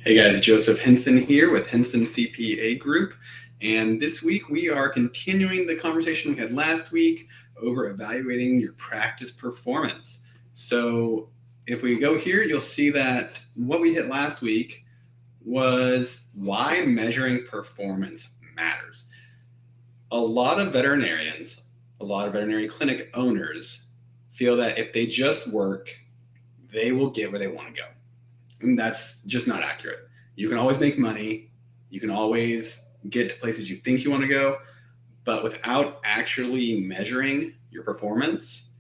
Hey guys, Joseph Henson here with Henson CPA Group. And this week we are continuing the conversation we had last week over evaluating your practice performance. So if we go here, you'll see that what we hit last week was why measuring performance matters. A lot of veterinarians, a lot of veterinary clinic owners feel that if they just work, they will get where they want to go. And that's just not accurate. You can always make money. You can always get to places you think you want to go. But without actually measuring your performance,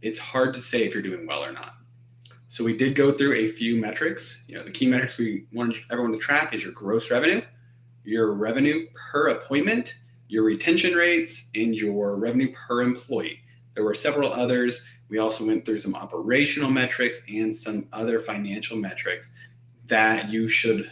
it's hard to say if you're doing well or not. So we did go through a few metrics. The key metrics we want everyone to track is your gross revenue, your revenue per appointment, your retention rates, and your revenue per employee. There were several others. We also went through some operational metrics and some other financial metrics that you should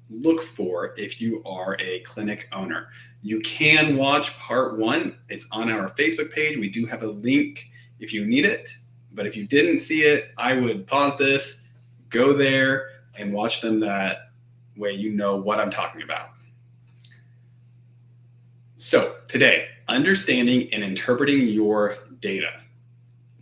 look for if you are a clinic owner. You can watch part one. It's on our Facebook page. We do have a link if you need it. But if you didn't see it, I would pause this, go there, and watch them. That way you know what I'm talking about. So today, understanding and interpreting your data.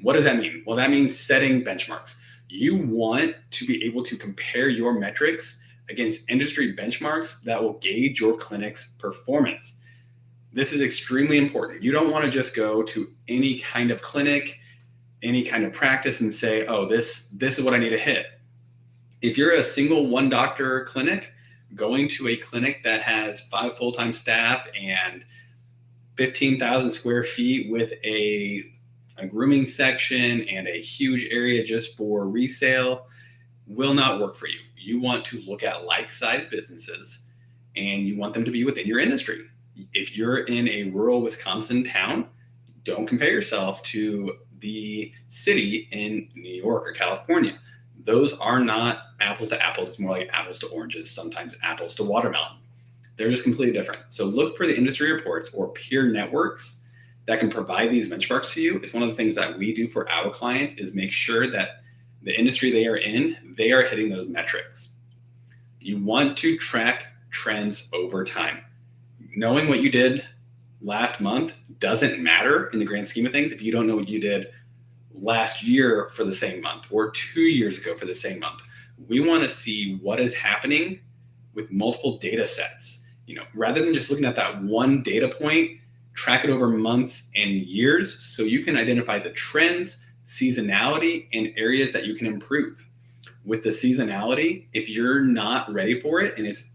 What does that mean? Well, that means setting benchmarks. You want to be able to compare your metrics against industry benchmarks that will gauge your clinic's performance. This is extremely important. You don't want to just go to any kind of clinic, any kind of practice and say, oh, this is what I need to hit. If you're a single one doctor clinic, going to a clinic that has 5 full-time staff and 15,000 square feet with a grooming section and a huge area just for resale will not work for you. You want to look at like-sized businesses and you want them to be within your industry. If you're in a rural Wisconsin town, don't compare yourself to the city in New York or California. Those are not apples to apples. It's more like apples to oranges, sometimes apples to watermelon. They're just completely different. So look for the industry reports or peer networks that can provide these benchmarks to you. It's one of the things that we do for our clients is make sure that the industry they are in, they are hitting those metrics. You want to track trends over time. Knowing what you did last month doesn't matter in the grand scheme of things if you don't know what you did last year for the same month or 2 years ago for the same month. We want to see what is happening with multiple data sets. Rather than just looking at that one data point, track it over months and years so you can identify the trends, seasonality, and areas that you can improve. With the seasonality, if you're not ready for it, and it's,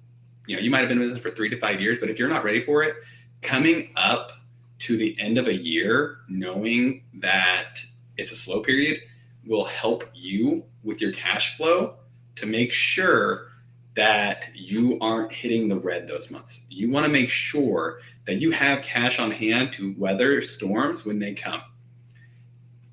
you might have been with this for 3 to 5 years, but if you're not ready for it, coming up to the end of a year, knowing that it's a slow period will help you with your cash flow to make sure that you aren't hitting the red those months. You want to make sure that you have cash on hand to weather storms when they come.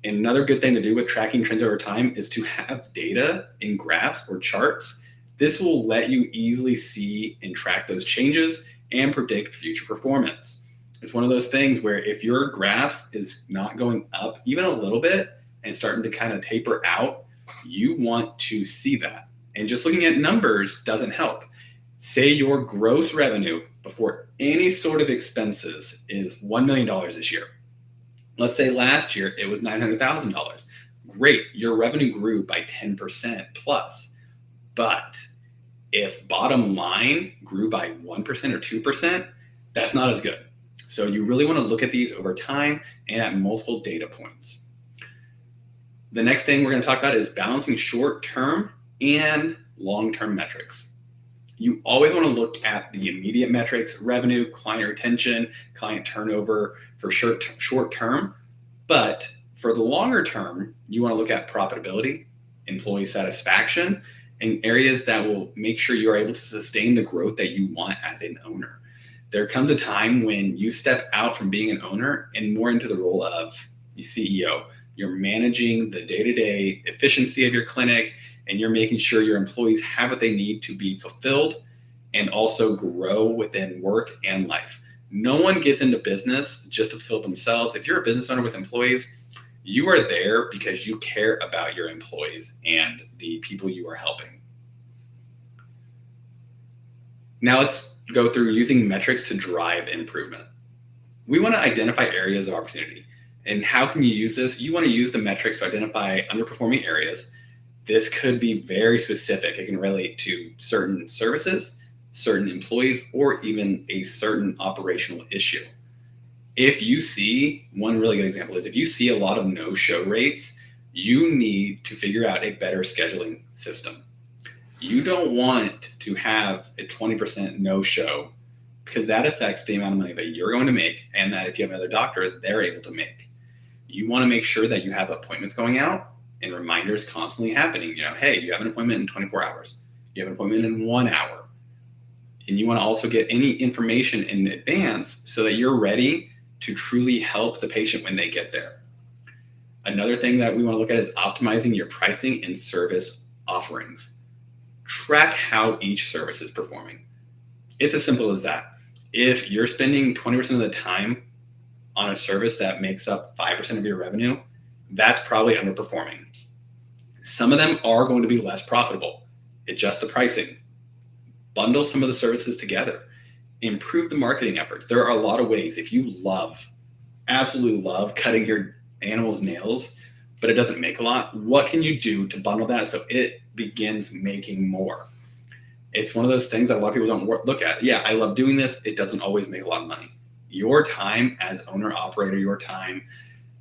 And another good thing to do with tracking trends over time is to have data in graphs or charts. This will let you easily see and track those changes and predict future performance. It's one of those things where if your graph is not going up even a little bit and starting to kind of taper out, you want to see that. And just looking at numbers doesn't help. Say your gross revenue before any sort of expenses is $1 million this year. Let's say last year it was $900,000. Great, your revenue grew by 10% plus. But if bottom line grew by 1% or 2%, that's not as good. So you really want to look at these over time and at multiple data points. The next thing we're going to talk about is balancing short-term and long-term metrics. You always want to look at the immediate metrics, revenue, client retention, client turnover for short term. But for the longer term, you want to look at profitability, employee satisfaction, and areas that will make sure you are able to sustain the growth that you want as an owner. There comes a time when you step out from being an owner and more into the role of the CEO. You're managing the day-to-day efficiency of your clinic, and you're making sure your employees have what they need to be fulfilled and also grow within work and life. No one gets into business just to fulfill themselves. If you're a business owner with employees, you are there because you care about your employees and the people you are helping. Now let's go through using metrics to drive improvement. We want to identify areas of opportunity. And how can you use this? You want to use the metrics to identify underperforming areas. This could be very specific. It can relate to certain services, certain employees, or even a certain operational issue. If you see, one really good example is if you see a lot of no-show rates, you need to figure out a better scheduling system. You don't want to have a 20% no-show, because that affects the amount of money that you're going to make, and that if you have another doctor, they're able to make. You want to make sure that you have appointments going out and reminders constantly happening. Hey, you have an appointment in 24 hours. You have an appointment in 1 hour. And you want to also get any information in advance so that you're ready to truly help the patient when they get there. Another thing that we want to look at is optimizing your pricing and service offerings. Track how each service is performing. It's as simple as that. If you're spending 20% of the time on a service that makes up 5% of your revenue, that's probably underperforming. Some of them are going to be less profitable. Adjust the pricing. Bundle some of the services together. Improve the marketing efforts. There are a lot of ways. If you absolutely love cutting your animal's nails, but it doesn't make a lot, what can you do to bundle that so it begins making more? It's one of those things that a lot of people don't look at. Yeah, I love doing this. It doesn't always make a lot of money. Your time as owner operator, your time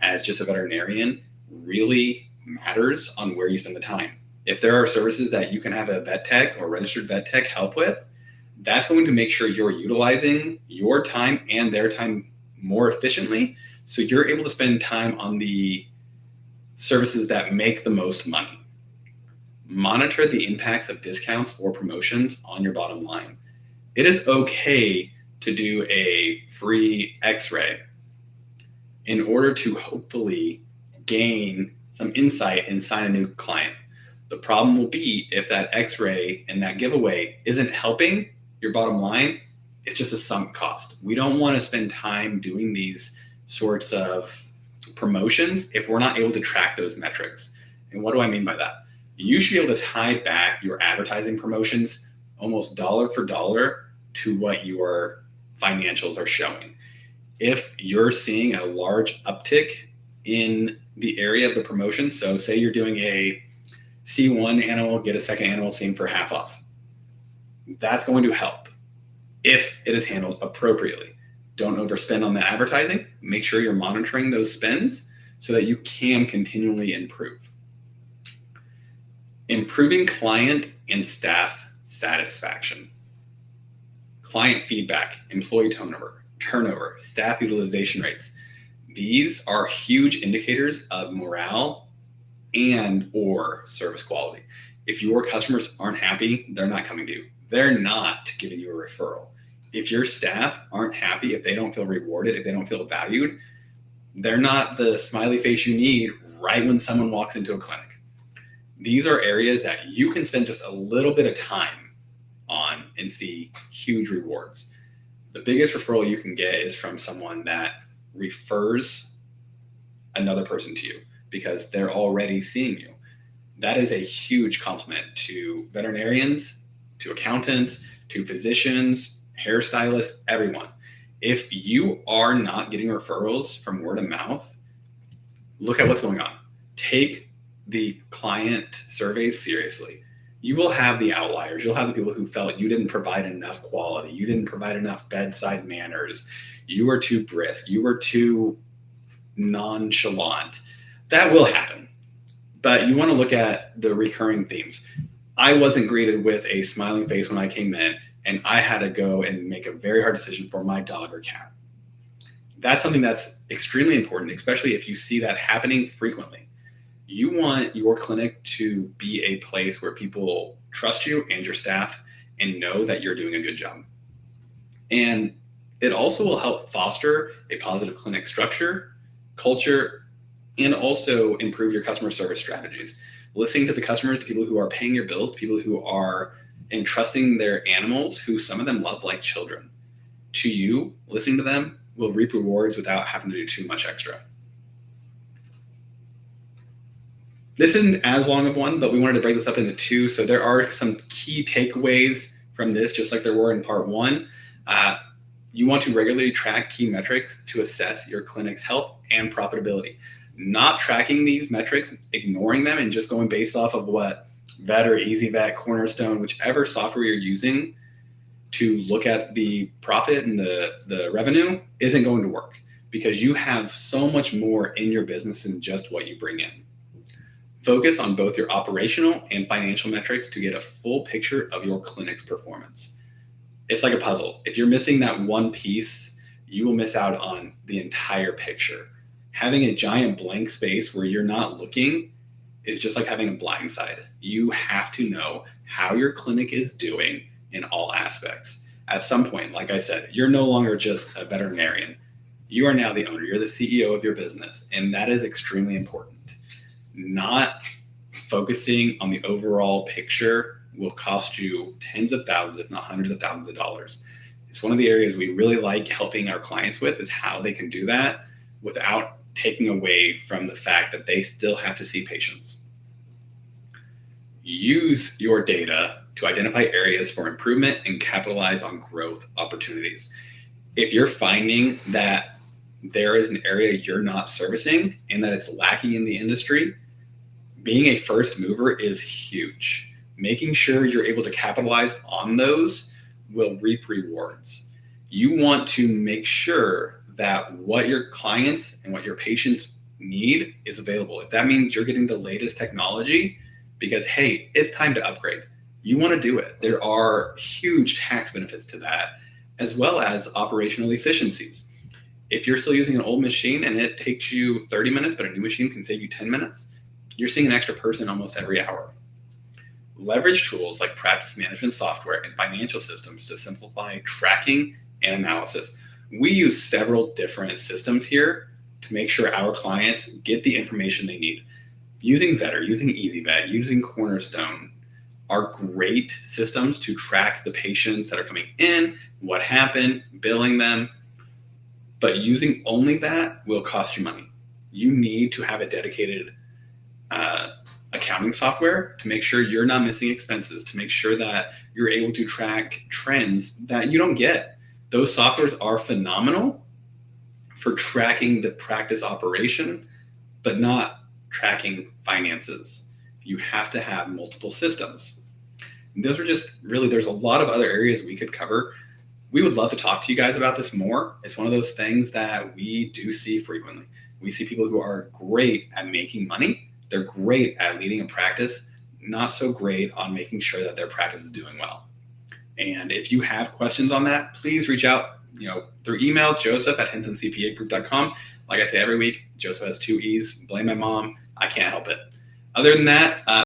as just a veterinarian really matters on where you spend the time. If there are services that you can have a vet tech or registered vet tech help with, that's going to make sure you're utilizing your time and their time more efficiently, so you're able to spend time on the services that make the most money. Monitor the impacts of discounts or promotions on your bottom line. It is okay to do a free x-ray in order to hopefully gain some insight and sign a new client. The problem will be if that x-ray and that giveaway isn't helping your bottom line, it's just a sunk cost. We don't want to spend time doing these sorts of promotions if we're not able to track those metrics. And what do I mean by that? You should be able to tie back your advertising promotions almost dollar for dollar to what your financials are showing. If you're seeing a large uptick in the area of the promotion, so say you're doing a C1 animal, get a second animal seen for half off. That's going to help if it is handled appropriately. Don't overspend on the advertising. Make sure you're monitoring those spends so that you can continually improve. Improving client and staff satisfaction. Client feedback, employee turnover, staff utilization rates. These are huge indicators of morale and or service quality. If your customers aren't happy, they're not coming to you. They're not giving you a referral. If your staff aren't happy, if they don't feel rewarded, if they don't feel valued, they're not the smiley face you need right when someone walks into a clinic. These are areas that you can spend just a little bit of time on and see huge rewards. The biggest referral you can get is from someone that refers another person to you because they're already seeing you. That is a huge compliment to veterinarians, to accountants, to physicians, hairstylists, everyone. If you are not getting referrals from word of mouth, look at what's going on. Take the client surveys seriously. You will have the outliers. You'll have the people who felt you didn't provide enough quality. You didn't provide enough bedside manners. You were too brisk. You were too nonchalant. That will happen. But you want to look at the recurring themes. I wasn't greeted with a smiling face when I came in, and I had to go and make a very hard decision for my dog or cat. That's something that's extremely important, especially if you see that happening frequently. You want your clinic to be a place where people trust you and your staff and know that you're doing a good job. And it also will help foster a positive clinic structure, culture, and also improve your customer service strategies. Listening to the customers, the people who are paying your bills, people who are entrusting their animals, who some of them love like children, to you, listening to them will reap rewards without having to do too much extra. This isn't as long of one, but we wanted to break this up into two. So there are some key takeaways from this, just like there were in part one. You want to regularly track key metrics to assess your clinic's health and profitability. Not tracking these metrics, ignoring them, and just going based off of what Vet or EasyVet, Cornerstone, whichever software you're using to look at the profit and the revenue isn't going to work, because you have so much more in your business than just what you bring in. Focus on both your operational and financial metrics to get a full picture of your clinic's performance. It's like a puzzle. If you're missing that one piece, you will miss out on the entire picture. Having a giant blank space where you're not looking is just like having a blind side. You have to know how your clinic is doing in all aspects. At some point, like I said, you're no longer just a veterinarian. You are now the owner. You're the CEO of your business, and that is extremely important. Not focusing on the overall picture will cost you tens of thousands, if not hundreds of thousands of dollars. It's one of the areas we really like helping our clients with, is how they can do that without taking away from the fact that they still have to see patients. Use your data to identify areas for improvement and capitalize on growth opportunities. If you're finding that there is an area you're not servicing and that it's lacking in the industry, being a first mover is huge. Making sure you're able to capitalize on those will reap rewards. You want to make sure that what your clients and what your patients need is available. If that means you're getting the latest technology because, hey, it's time to upgrade, you want to do it. There are huge tax benefits to that, as well as operational efficiencies. If you're still using an old machine and it takes you 30 minutes, but a new machine can save you 10 minutes, you're seeing an extra person almost every hour. Leverage tools like practice management software and financial systems to simplify tracking and analysis. We use several different systems here to make sure our clients get the information they need. Using Vetter, using EasyVet, using Cornerstone are great systems to track the patients that are coming in, what happened, billing them. But using only that will cost you money. You need to have a dedicated accounting software to make sure you're not missing expenses, to make sure that you're able to track trends that you don't get. Those softwares are phenomenal for tracking the practice operation, but not tracking finances. You have to have multiple systems. And those are just really, there's a lot of other areas we could cover. We would love to talk to you guys about this more. It's one of those things that we do see frequently. We see people who are great at making money. They're great at leading a practice, not so great on making sure that their practice is doing well. And if you have questions on that, please reach out, through email, joseph@hensoncpagroup.com. Like I say every week, Joseph has 2 E's. Blame my mom. I can't help it. Other than that,